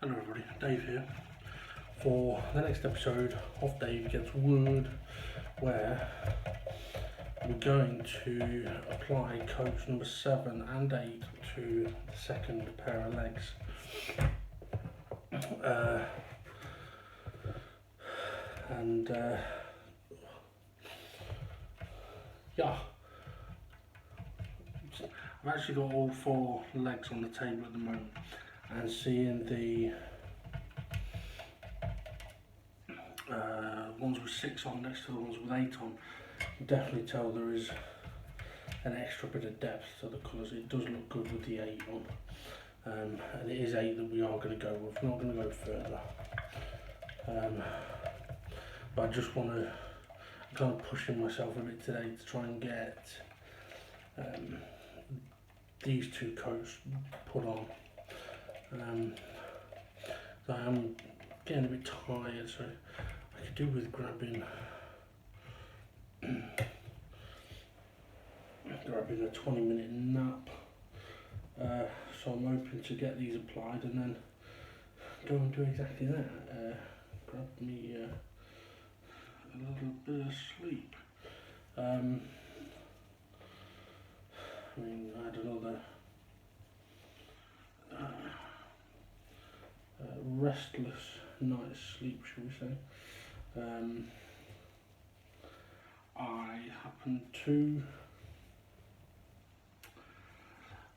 Hello everybody, Dave here for the next episode of Dave Gets Wood, where we're going to apply coats number 7 and 8 to the second pair of legs. Yeah, I've actually got all 4 legs on the table at the moment, and seeing the ones with 6 on next to the ones with 8 on, you definitely tell there is an extra bit of depth to the colours. It does look good with the 8 on, and it is 8 that we are going to go with. We're not going to go further, but I just want to, I'm kind of pushing myself a bit today to try and get these 2 coats put on. So I am getting a bit tired, so I could do with grabbing a 20-minute nap. So I'm hoping to get these applied and then go and do exactly that. Grab me a little bit of sleep. I had another restless night's sleep, shall we say. I happened to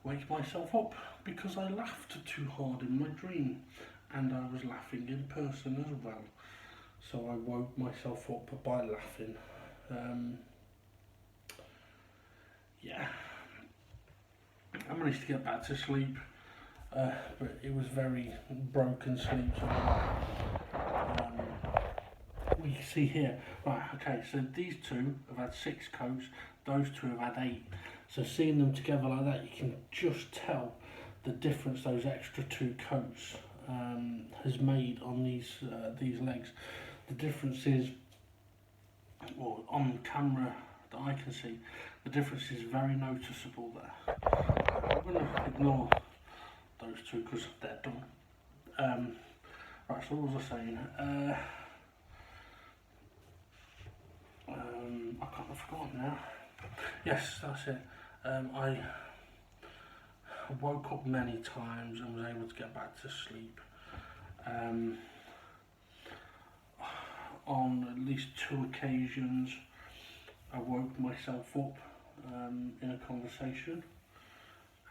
wake myself up because I laughed too hard in my dream, and I was laughing in person as well. So I woke myself up by laughing. Yeah, I managed to get back to sleep, but it was very broken sleep. So, we see here, right, okay, so these 2 have had 6 coats, those 2 have had 8. So seeing them together like that, you can just tell the difference those extra 2 coats has made on these legs. The difference is, well, on camera that I can see, the difference is very noticeable there. I'm going to ignore those 2 because they're done. Right, so what was I saying? I've forgotten now. Yes, that's it. I woke up many times and was able to get back to sleep. On at least 2 occasions, I woke myself up in a conversation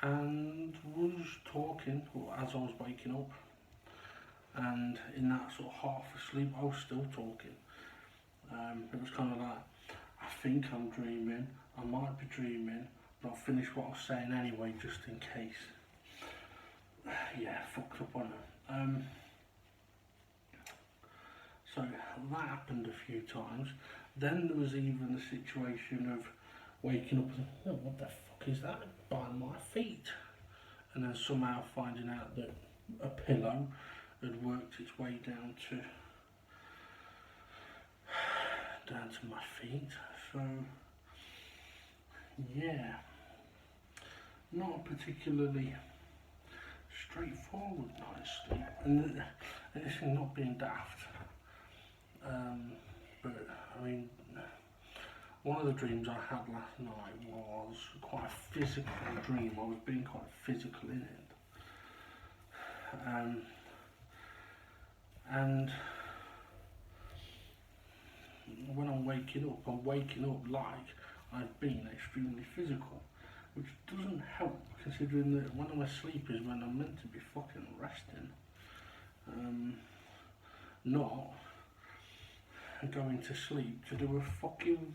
and was talking as I was waking up. And in that sort of half asleep, I was still talking. It was kind of like, I think I'm dreaming, I might be dreaming, but I'll finish what I was saying anyway, just in case. Yeah, fucked up on it. So that happened a few times. Then there was even the situation of waking up and, oh, what the fuck is that by my feet? And then somehow finding out that a pillow had worked its way down to my feet. So yeah, not a particularly straightforward night's sleep, and this is not being daft, but I mean, one of the dreams I had last night was quite a physical dream. I was being quite physical in it, and when I'm waking up like I've been extremely physical, which doesn't help considering that when I'm asleep is when I'm meant to be fucking resting, not going to sleep to do a fucking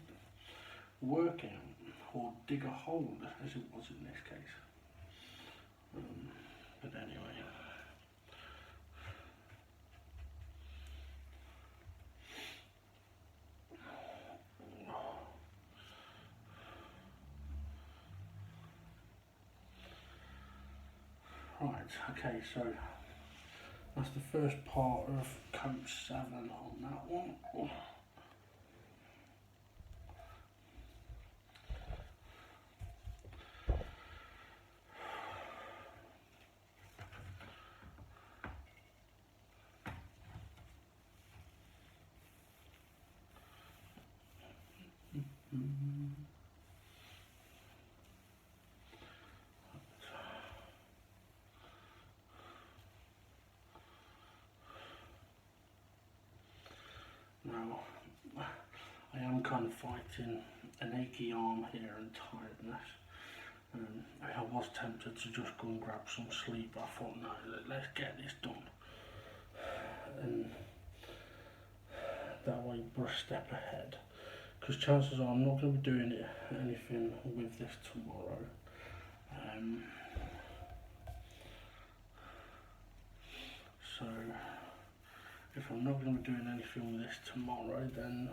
workout or dig a hole as it was in this case. But anyway. Right, okay, so that's the first part of coat 7 on that one. I am kind of fighting an achy arm here and tiredness. I was tempted to just go and grab some sleep, but I thought, no, let's get this done. And that way we're a step ahead. Because chances are I'm not going to be doing anything with this tomorrow. So if I'm not going to be doing anything with this tomorrow, then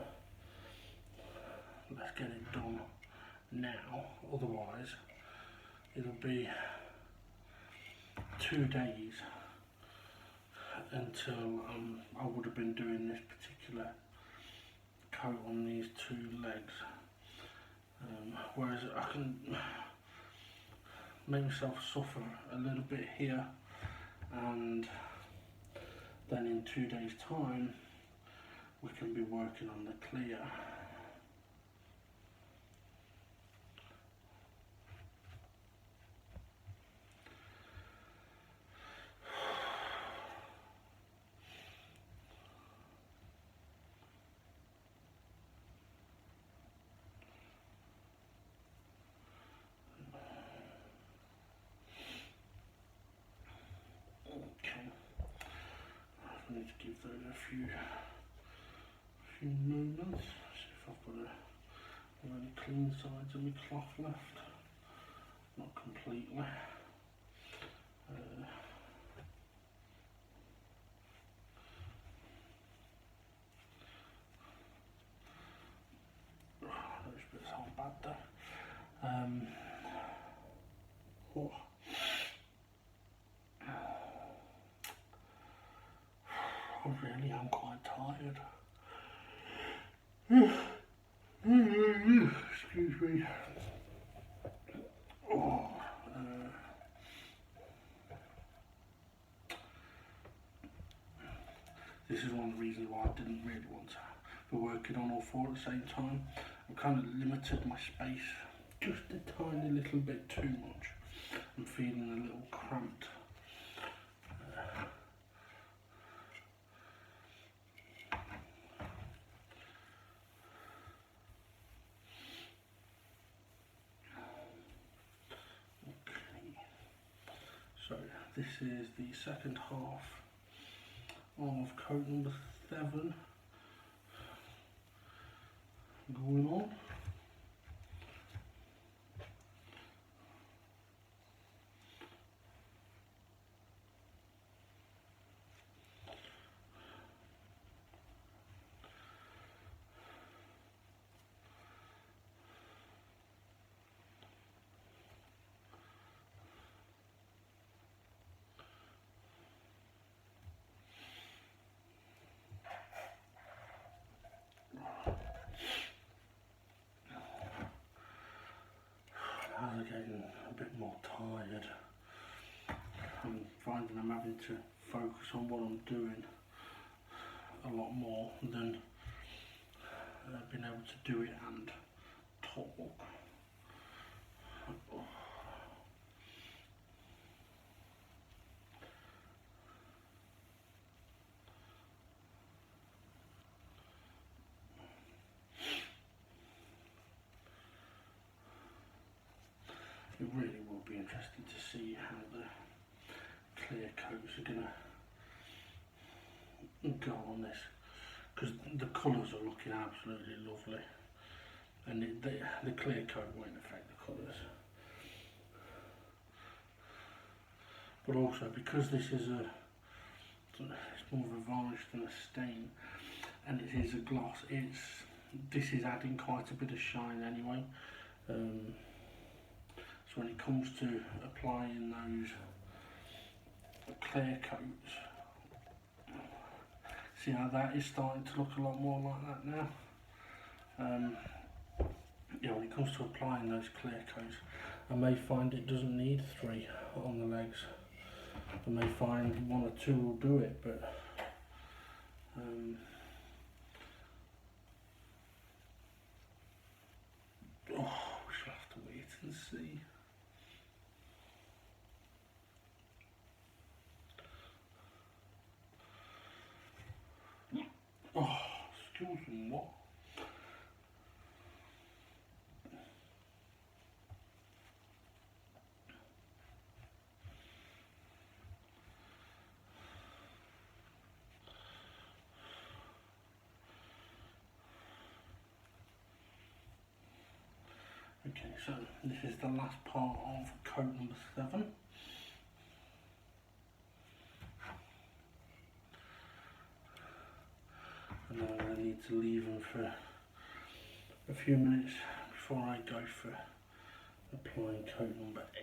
let's get it done now. Otherwise it'll be 2 days until I would have been doing this particular coat on these 2 legs. Whereas I can make myself suffer a little bit here, and then in 2 days' time we can be working on the clear. I need to give those a few moments. See if I've got any clean sides of my cloth left. Not completely. Those bits aren't bad though. I really am quite tired. Excuse me. This is one of the reasons why I didn't really want to be working on all 4 at the same time. I've kind of limited my space just a tiny little bit too much. I'm feeling a little cramped. So this is the second half of coat number 7 going on. I'm getting a bit more tired. I'm finding I'm having to focus on what I'm doing a lot more than being able to do it and talk. It really will be interesting to see how the clear coats are going to go on this, because the colours are looking absolutely lovely, and the clear coat won't affect the colours. But also because this is it's more of a varnish than a stain, and it is a gloss, this is adding quite a bit of shine anyway. So when it comes to applying those clear coats, see how that is starting to look a lot more like that now. Yeah, when it comes to applying those clear coats, I may find it doesn't need 3 on the legs. I may find 1 or 2 will do it, but we shall have to wait and see. Oh, excuse me, what? Okay, so this is the last part of coat number 7. And then I'm going to need to leave them for a few minutes before I go for applying coat number 8.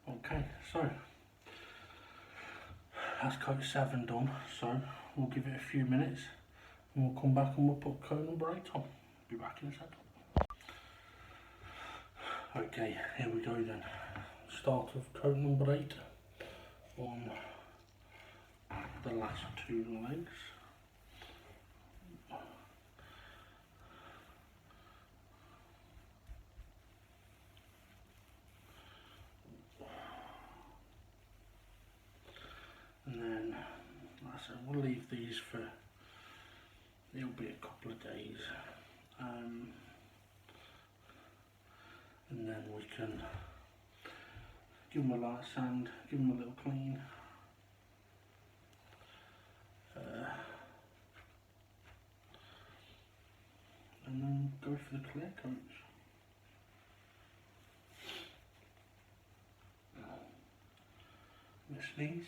Okay, so that's coat 7 done, so we'll give it a few minutes and we'll come back and we'll put coat number 8 on. Be back in a second. Okay, here we go then. Start of coat number 8 on the last 2 legs. And then, like I said, we'll leave these for, it'll be a couple of days. And then we can give them a light sand, give them a little clean. And then go for the clear coats. Miss these.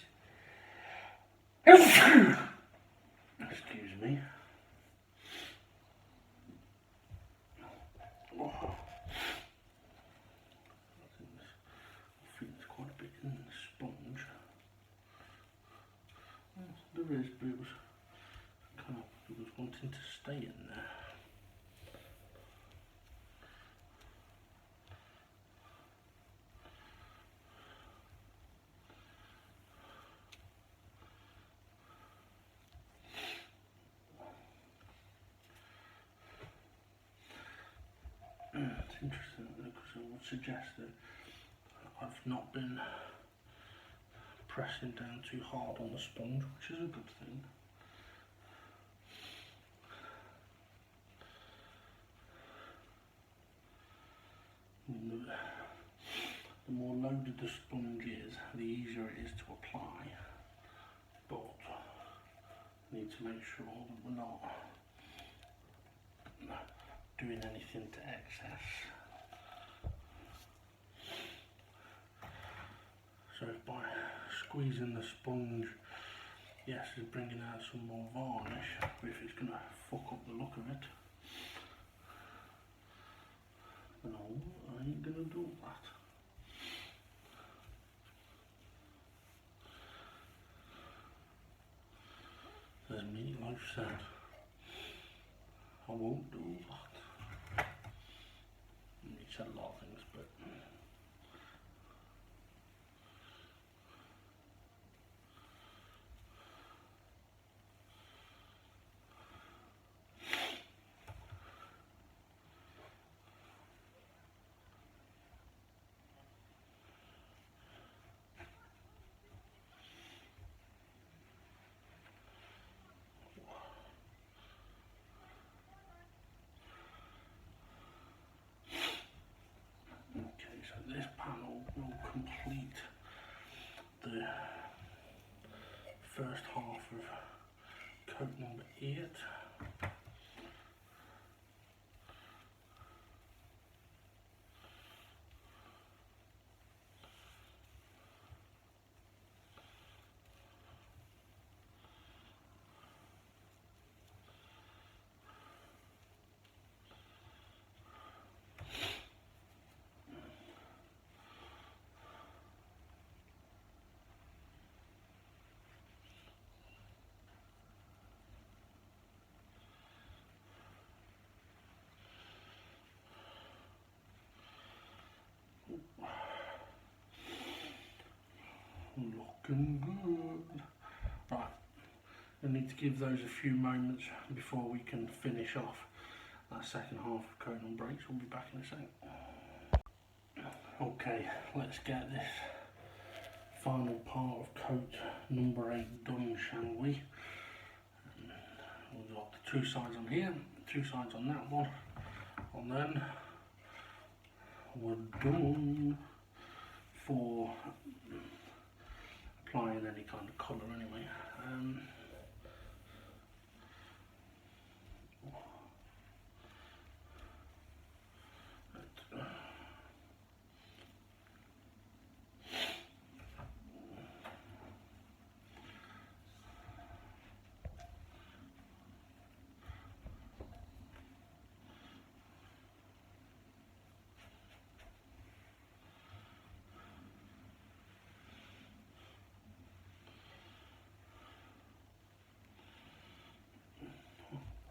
Excuse me. Oh. I think there's quite a bit in the sponge. There is, but it was kind of, it was wanting to stay in there. It's interesting because I would suggest that I've not been pressing down too hard on the sponge, which is a good thing. The more loaded the sponge is, the easier it is to apply, but we need to make sure that we're not doing anything to excess. So by squeezing the sponge, yes, it's bringing out some more varnish, but if it's going to fuck up the look of it, no, I ain't going to do that. As Meatloaf said, I won't do that. He said a lot of things, but this panel will complete the first half of coat number 8. looking good. Right, I need to give those a few moments before we can finish off that second half of coating on brakes. We'll be back in a second. Okay, let's get this final part of coat number 8 done, shall we? We've got the 2 sides on here, 2 sides on that one, and then we're done for applying any kind of colour anyway.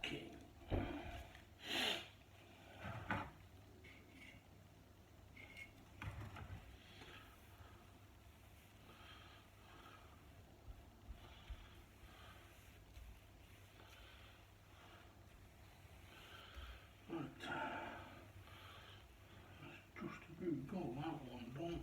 Okay. Just about got that one done.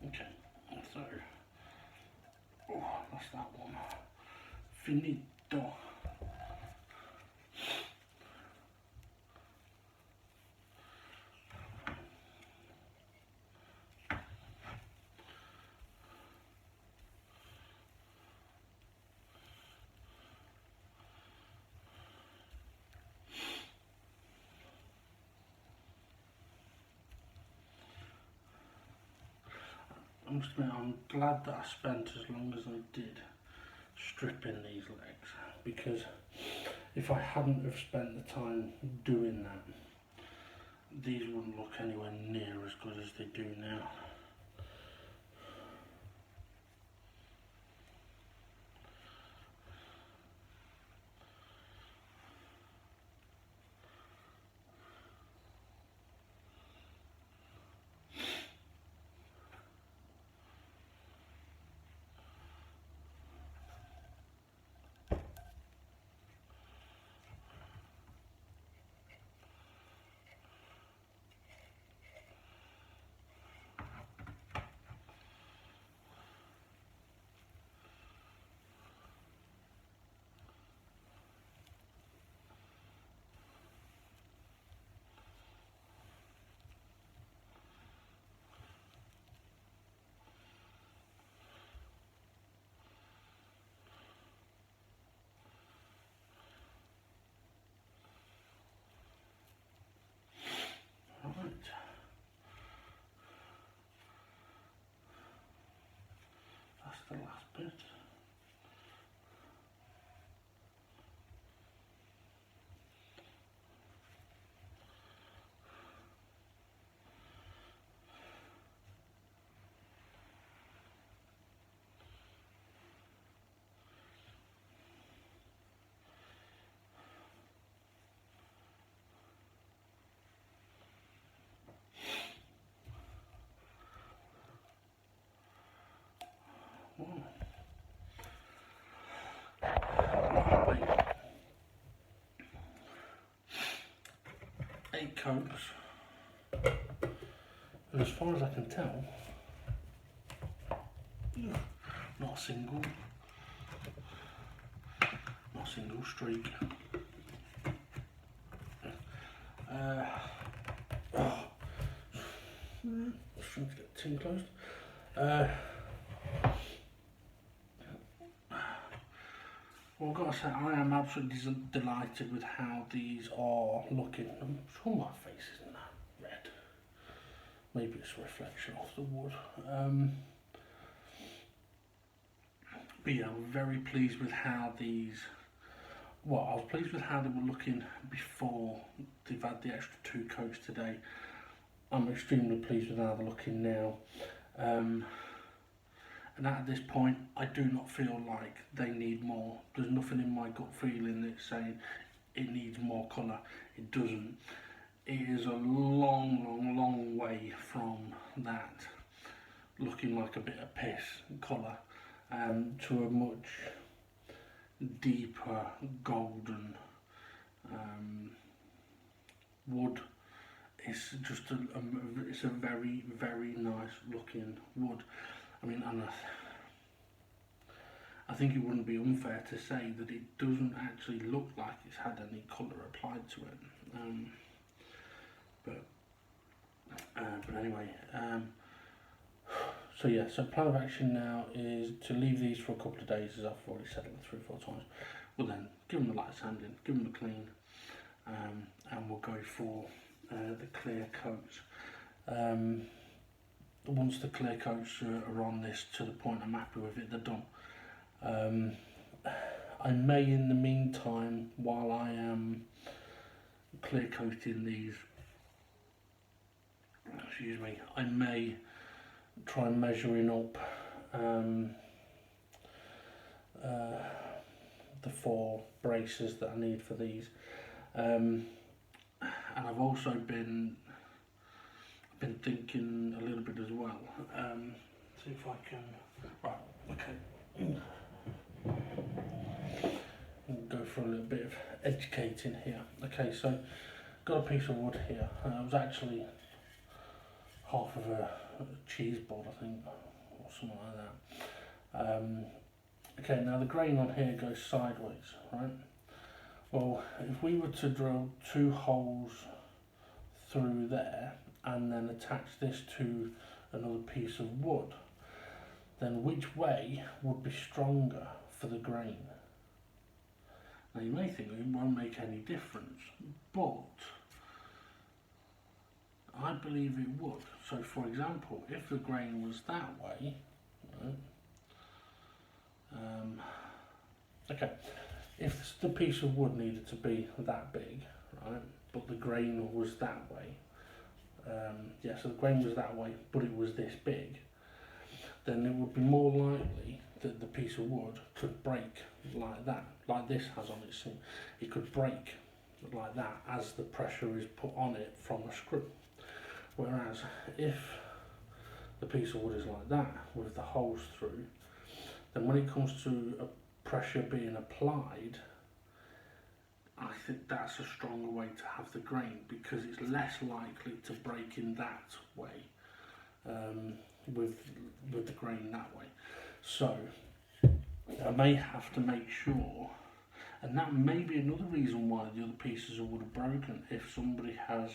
Okay, so that's that one. Finito. I must admit, I'm glad that I spent as long as I did stripping these legs, because if I hadn't have spent the time doing that, these wouldn't look anywhere near as good as they do now. Right. That's the last bit. Lovely. 8 coats, and as far as I can tell, not a single streak. Trying to get the tin closed. Well, I've got to say, I am absolutely delighted with how these are looking. I'm sure my face isn't that red. Maybe it's a reflection off the wood. But yeah, I'm very pleased with how these. Well, I was pleased with how they were looking before they've had the extra 2 coats today. I'm extremely pleased with how they're looking now. And at this point, I do not feel like they need more. There's nothing in my gut feeling that's saying it needs more colour. It doesn't. It is a long way from that looking like a bit of piss colour to a much deeper golden wood. It's just it's a very nice looking wood. I mean, and I think it wouldn't be unfair to say that it doesn't actually look like it's had any colour applied to it. But anyway, so yeah, so plan of action now is to leave these for a couple of days, as I've already said it 3 or 4 times. We'll then give them a light sanding, give them a clean, and we'll go for the clear coats. Once the clear coats are on this to the point I'm happy with it, they're done. I may, in the meantime, while I am clear coating these, I may try measuring up the 4 braces that I need for these, and I've also been thinking a little bit as well. See if I can. Right, okay. Go for a little bit of educating here. Okay, so got a piece of wood here. It was actually half of a cheese board, I think, or something like that. Okay, now the grain on here goes sideways, right? Well, if we were to drill 2 holes through there and then attach this to another piece of wood, then which way would be stronger for the grain? Now you may think it won't make any difference, but I believe it would. So for example, if the grain was that way, right, okay, if the piece of wood needed to be that big, right, but the grain was that way, yeah, so the grain was that way, but it was this big, then it would be more likely that the piece of wood could break like that, like this has on its seam. It could break like that as the pressure is put on it from a screw. Whereas if the piece of wood is like that, with the holes through, then when it comes to a pressure being applied, I think that's a stronger way to have the grain, because it's less likely to break in that way, with the grain that way. So I may have to make sure, and that may be another reason why the other pieces of wood are broken, if somebody has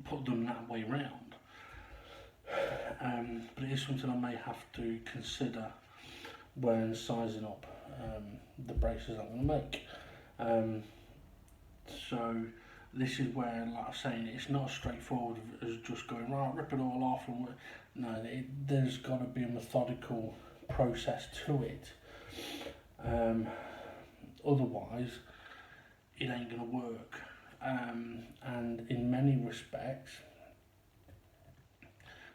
put them that way round. But it is something I may have to consider when sizing up the braces I'm going to make. So this is where, like I'm saying, it's not as straightforward as just going, right, rip it all off. And no, there's got to be a methodical process to it. Otherwise, it ain't going to work. And in many respects,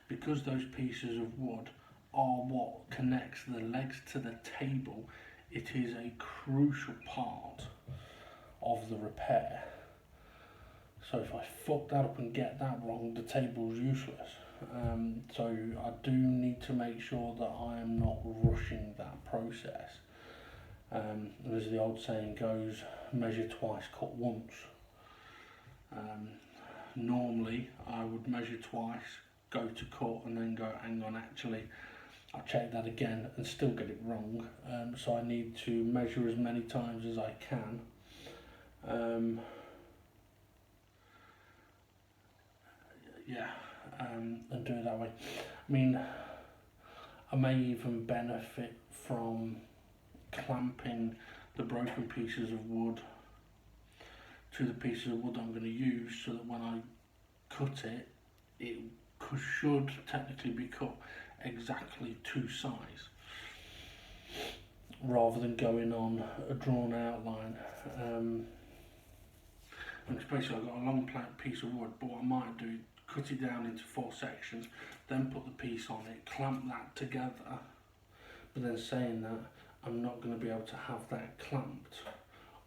because those pieces of wood are what connects the legs to the table, it is a crucial part of the repair. So if I fuck that up and get that wrong, the table's useless. So I do need to make sure that I am not rushing that process. As the old saying goes, measure twice, cut once. Normally I would measure twice, go to cut, and then go, hang on, actually I'll check that again and still get it wrong. So I need to measure as many times as I can. And do it that way. I mean, I may even benefit from clamping the broken pieces of wood to the pieces of wood I'm going to use, so that when I cut it, it should technically be cut exactly to size, rather than going on a drawn outline. And basically I've got a long piece of wood, but what I might do, cut it down into 4 sections, then put the piece on it, clamp that together, but then saying that I'm not going to be able to have that clamped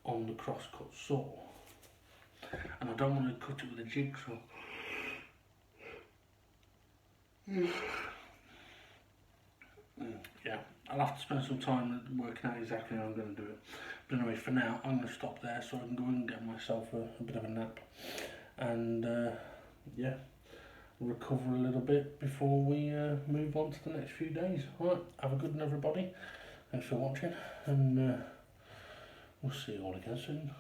on the cross-cut saw, and I don't want to cut it with a jigsaw. Yeah, I'll have to spend some time working out exactly how I'm going to do it. But anyway, for now, I'm going to stop there so I can go and get myself a bit of a nap. And yeah, recover a little bit before we move on to the next few days. Alright, have a good one everybody. Thanks for watching, and we'll see you all again soon.